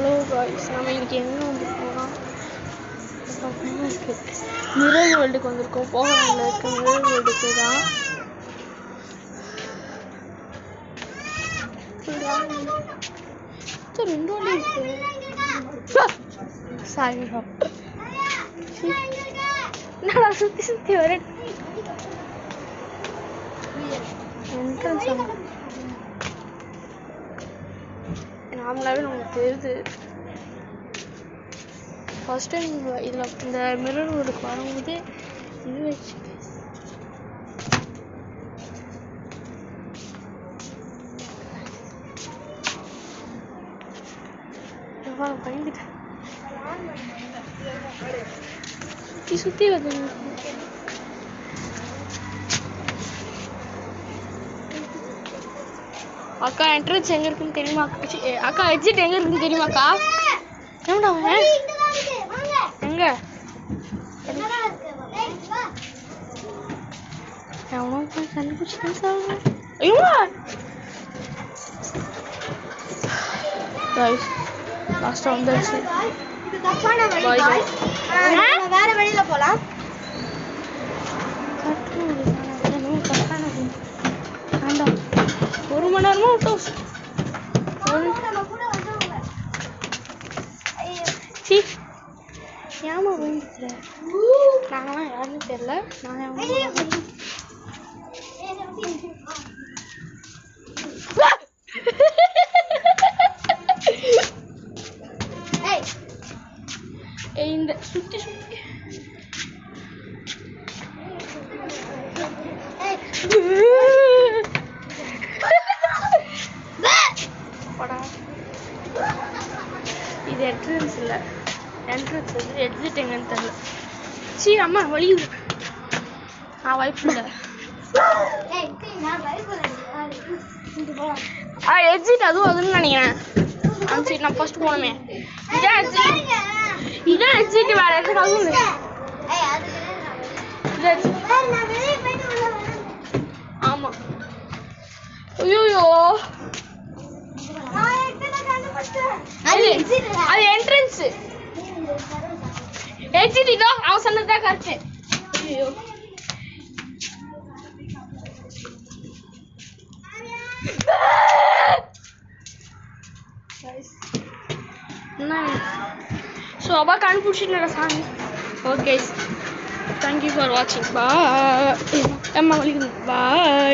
Hello guys, நம்ம இன்னைக்கு எங்கே வந்துருக்கோம்னா மிரர் வேர்ல்டுக்கு வந்திருக்கோம். போகலாம்ல இருக்க மிரர் வேர்ல்டுக்கு தான். ரெண்டு வண்டி இருக்கு. சாரி, என்னடா சுற்றி சுற்றி வர என்ட்ரன்ஸ் நார்மலாகவே நமக்கு தெரியுது. ஃபர்ஸ்ட் டைம் இதில் இந்த மிரர் வேர்ல்டுக்கு வரும்போது இது வச்சு பயந்துட்டேன். சுற்றி சுற்றி வந்து அக்கா என்ட்ரன்ஸ் எங்க இருக்குன்னு தெரியுமா? அக்கா எக்ஸிட் எங்க இருக்குன்னு தெரியுமாக்கா? எங்கடா எங்க கண்டுபிடிச்சு லாஸ்டா வந்தாச்சு. வேற வழியில போலாம். ஒரு மணி நேரமா விட்டோம். ஏமா வந்துச்சு? நாங்களாம் யாருன்னு தெரியல. நான் இந்த சுத்தி சுத்தி இது என்ட்ரன்ஸ் இல்லை. என்ட்ரன்ஸ் வந்து எக்ஸிட் எங்கன்னு தெரியல. சீ அம்மா வழி வாய்ப்பு இல்லை. எக்ஸிட் அதுவும் அதுன்னு நினைக்கிறேன். அந்த சைட் நான் ஃபர்ஸ்ட் போனோமே. இதான் எக்ஸிட். வேற எதுக்கு அதுவும் இல்லை. ஆமா. ஐயோ அது என்ட்ரன்ஸ். எக்ஸிட் இதோ அவன் சொன்னதுதான் கரெக்ட். ஐயோ ஸோ அப்பா கண்டுபிடிச்சிட்டு சாமி. ஓகே, தேங்க்யூ ஃபார் வாட்சிங். பாய். அம்மா வலிக்குது. பாய்.